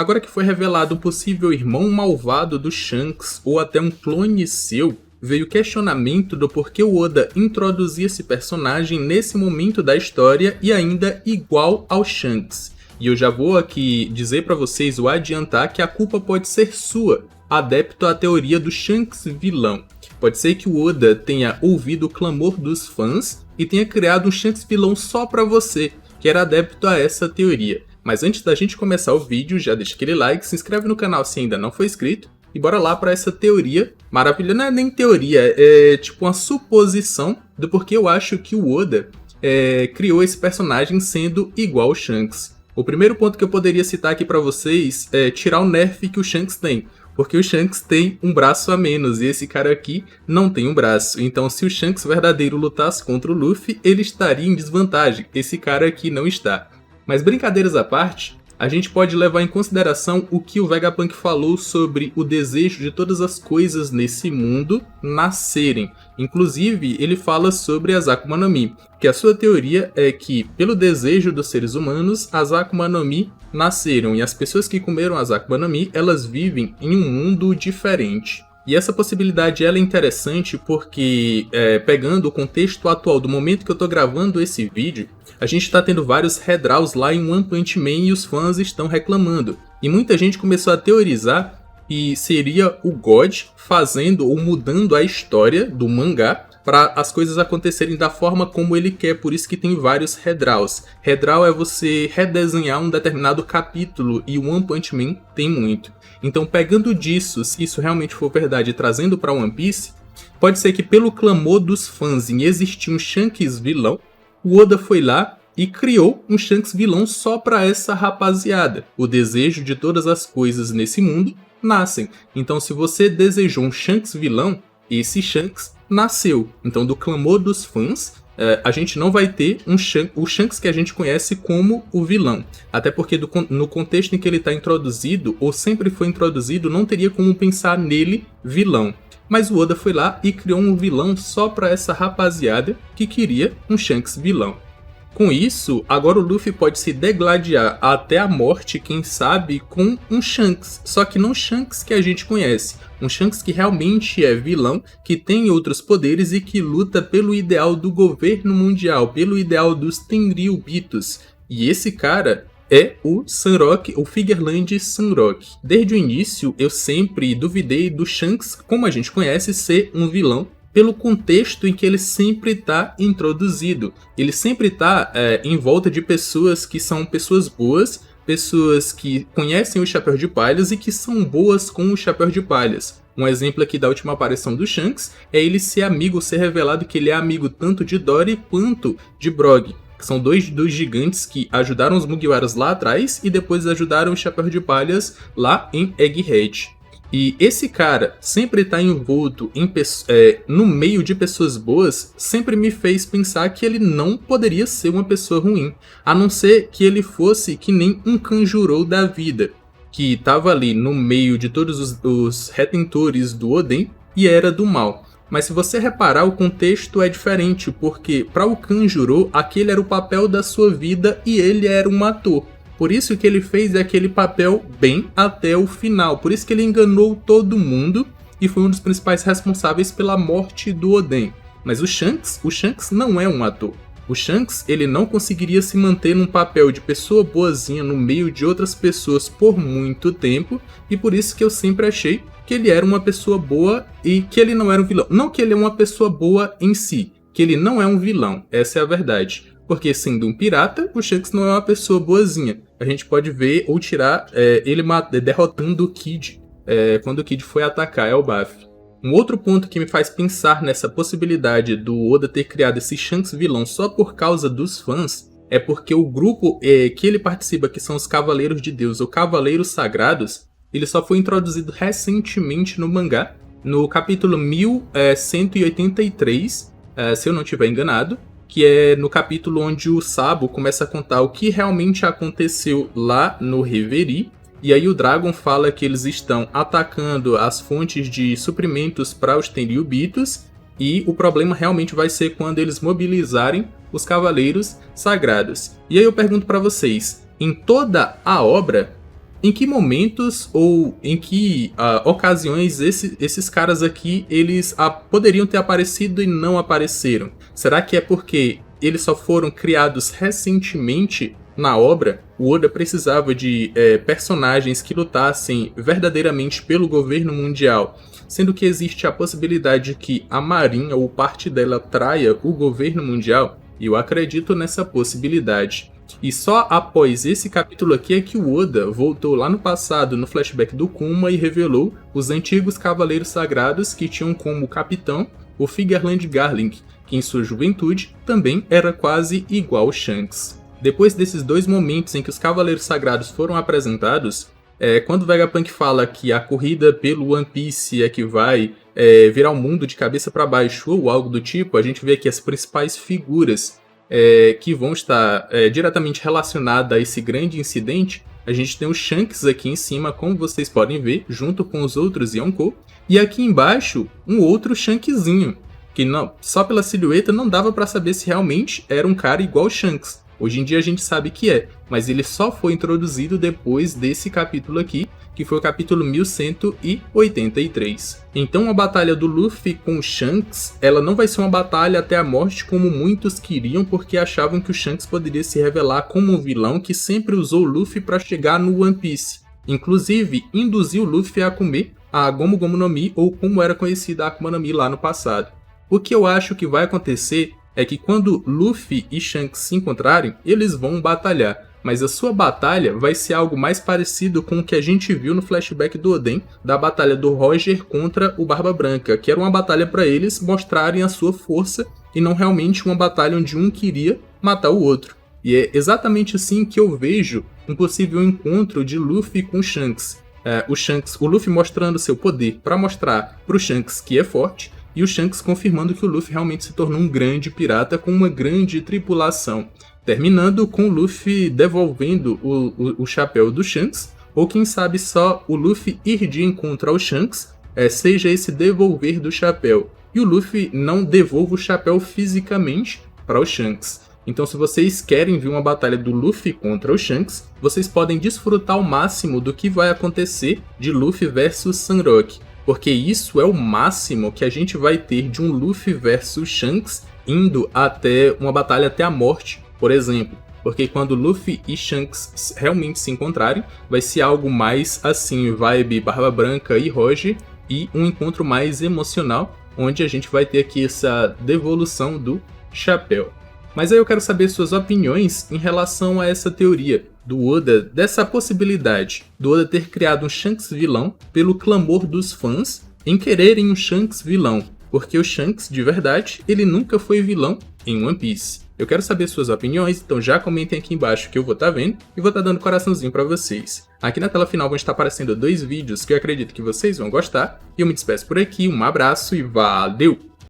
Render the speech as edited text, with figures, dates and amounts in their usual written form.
Agora que foi revelado um possível irmão malvado do Shanks ou até um clone seu, veio o questionamento do porquê o Oda introduzia esse personagem nesse momento da história e ainda igual ao Shanks. E eu já vou aqui dizer pra vocês ou adiantar que a culpa pode ser sua, adepto à teoria do Shanks vilão. Pode ser que o Oda tenha ouvido o clamor dos fãs e tenha criado um Shanks vilão só pra você, que era adepto a essa teoria. Mas antes da gente começar o vídeo, já deixa aquele like, se inscreve no canal se ainda não for inscrito, e bora lá pra essa teoria maravilhosa. Não é nem teoria, é tipo uma suposição do porquê eu acho que o Oda criou esse personagem sendo igual ao Shanks. O primeiro ponto que eu poderia citar aqui pra vocês é tirar o nerf que o Shanks tem. Porque o Shanks tem um braço a menos e esse cara aqui não tem um braço. Então se o Shanks verdadeiro lutasse contra o Luffy, ele estaria em desvantagem. Esse cara aqui não está. Mas brincadeiras à parte, a gente pode levar em consideração o que o Vegapunk falou sobre o desejo de todas as coisas nesse mundo nascerem. Inclusive, ele fala sobre as Akuma no Mi, que a sua teoria é que, pelo desejo dos seres humanos, as Akuma no Mi nasceram, e as pessoas que comeram as Akuma no Mi, elas vivem em um mundo diferente. E essa possibilidade ela é interessante porque, pegando o contexto atual do momento que eu tô gravando esse vídeo, a gente está tendo vários redraws lá em One Punch Man e os fãs estão reclamando. E muita gente começou a teorizar que seria o God fazendo ou mudando a história do mangá para as coisas acontecerem da forma como ele quer, por isso que tem vários redraws. Redraw é você redesenhar um determinado capítulo e o One Punch Man tem muito. Então, pegando disso, se isso realmente for verdade e trazendo para One Piece, pode ser que pelo clamor dos fãs em existir um Shanks vilão, o Oda foi lá e criou um Shanks vilão só para essa rapaziada. O desejo de todas as coisas nesse mundo nascem. Então, se você desejou um Shanks vilão, esse Shanks nasceu. Então, do clamor dos fãs, a gente não vai ter o Shanks que a gente conhece como o vilão. Até porque no contexto em que ele está introduzido, ou sempre foi introduzido, não teria como pensar nele vilão. Mas o Oda foi lá e criou um vilão só para essa rapaziada que queria um Shanks vilão. Com isso, agora o Luffy pode se degladiar até a morte, quem sabe, com um Shanks. Só que não Shanks que a gente conhece. Um Shanks que realmente é vilão, que tem outros poderes e que luta pelo ideal do governo mundial, pelo ideal dos Tenryubitos. E esse cara é o Sunrock, o Figureland Sunrock. Desde o início, eu sempre duvidei do Shanks, como a gente conhece, ser um vilão, pelo contexto em que ele sempre está introduzido. Ele sempre está em volta de pessoas que são pessoas boas, pessoas que conhecem o Chapéu de Palhas e que são boas com o Chapéu de Palhas. Um exemplo aqui da última aparição do Shanks é ele ser revelado que ele é amigo tanto de Dory quanto de Brog. São dois gigantes que ajudaram os Mugiwaras lá atrás e depois ajudaram o Chapéu de Palhas lá em Egghead. E esse cara sempre estar envolto no meio de pessoas boas sempre me fez pensar que ele não poderia ser uma pessoa ruim. A não ser que ele fosse que nem um Kanjuro da vida, que estava ali no meio de todos os retentores do Oden e era do mal. Mas se você reparar, o contexto é diferente, porque para o Kanjuro, aquele era o papel da sua vida e ele era um ator. Por isso que ele fez aquele papel bem até o final. Por isso que ele enganou todo mundo e foi um dos principais responsáveis pela morte do Oden. Mas o Shanks não é um ator. O Shanks, ele não conseguiria se manter num papel de pessoa boazinha no meio de outras pessoas por muito tempo, e por isso que eu sempre achei que ele era uma pessoa boa e que ele não era um vilão. Não que ele é uma pessoa boa em si, que ele não é um vilão, essa é a verdade. Porque sendo um pirata, o Shanks não é uma pessoa boazinha. A gente pode ver ou tirar ele derrotando o Kid quando o Kid foi atacar Elbaf. Um outro ponto que me faz pensar nessa possibilidade do Oda ter criado esse Shanks vilão só por causa dos fãs é porque o grupo que ele participa, que são os Cavaleiros de Deus ou Cavaleiros Sagrados, ele só foi introduzido recentemente no mangá, no capítulo 1183, se eu não estiver enganado, que é no capítulo onde o Sabo começa a contar o que realmente aconteceu lá no Reverie. E aí o Dragon fala que eles estão atacando as fontes de suprimentos para os Tenryubitos, e o problema realmente vai ser quando eles mobilizarem os Cavaleiros Sagrados. E aí eu pergunto para vocês, em toda a obra, Em que momentos ou em que ocasiões esses caras aqui eles poderiam ter aparecido e não apareceram? Será que é porque eles só foram criados recentemente na obra? O Oda precisava de personagens que lutassem verdadeiramente pelo governo mundial, sendo que existe a possibilidade de que a Marinha ou parte dela traia o governo mundial? Eu acredito nessa possibilidade. E só após esse capítulo aqui é que o Oda voltou lá no passado, no flashback do Kuma, e revelou os antigos Cavaleiros Sagrados que tinham como capitão o Figarland Garling, que em sua juventude também era quase igual ao Shanks. Depois desses dois momentos em que os Cavaleiros Sagrados foram apresentados, quando o Vegapunk fala que a corrida pelo One Piece é que vai virar o mundo de cabeça para baixo ou algo do tipo, a gente vê aqui as principais figuras que vão estar diretamente relacionadas a esse grande incidente. A gente tem o Shanks aqui em cima, como vocês podem ver, junto com os outros Yonkou. E aqui embaixo, um outro Shankzinho, que não, só pela silhueta não dava para saber se realmente era um cara igual o Shanks. Hoje em dia a gente sabe que é, mas ele só foi introduzido depois desse capítulo aqui, que foi o capítulo 1183. Então a batalha do Luffy com o Shanks, ela não vai ser uma batalha até a morte como muitos queriam, porque achavam que o Shanks poderia se revelar como um vilão que sempre usou o Luffy para chegar no One Piece. Inclusive, induziu o Luffy a comer a Gomu Gomu no Mi, ou como era conhecida a Akuma no Mi lá no passado. O que eu acho que vai acontecer é que quando Luffy e Shanks se encontrarem, eles vão batalhar. Mas a sua batalha vai ser algo mais parecido com o que a gente viu no flashback do Oden, da batalha do Roger contra o Barba Branca, que era uma batalha para eles mostrarem a sua força e não realmente uma batalha onde um queria matar o outro. E é exatamente assim que eu vejo um possível encontro de Luffy com Shanks. O Luffy mostrando seu poder para mostrar para o Shanks que é forte, e o Shanks confirmando que o Luffy realmente se tornou um grande pirata com uma grande tripulação. Terminando com o Luffy devolvendo o chapéu do Shanks, ou quem sabe só o Luffy ir de encontro ao Shanks, seja esse devolver do chapéu, e o Luffy não devolva o chapéu fisicamente para o Shanks. Então, se vocês querem ver uma batalha do Luffy contra o Shanks, vocês podem desfrutar ao máximo do que vai acontecer de Luffy versus Sanrock, porque isso é o máximo que a gente vai ter de um Luffy versus Shanks indo até uma batalha até a morte, por exemplo. Porque quando Luffy e Shanks realmente se encontrarem, vai ser algo mais assim, vibe Barba Branca e Roger, e um encontro mais emocional, onde a gente vai ter aqui essa devolução do chapéu. Mas aí eu quero saber suas opiniões em relação a essa teoria do Oda, dessa possibilidade do Oda ter criado um Shanks vilão pelo clamor dos fãs em quererem um Shanks vilão, porque o Shanks, de verdade, ele nunca foi vilão em One Piece. Eu quero saber suas opiniões, então já comentem aqui embaixo que eu vou estar vendo e vou estar dando coraçãozinho pra vocês. Aqui na tela final vão estar aparecendo 2 vídeos que eu acredito que vocês vão gostar, e eu me despeço por aqui, um abraço e valeu!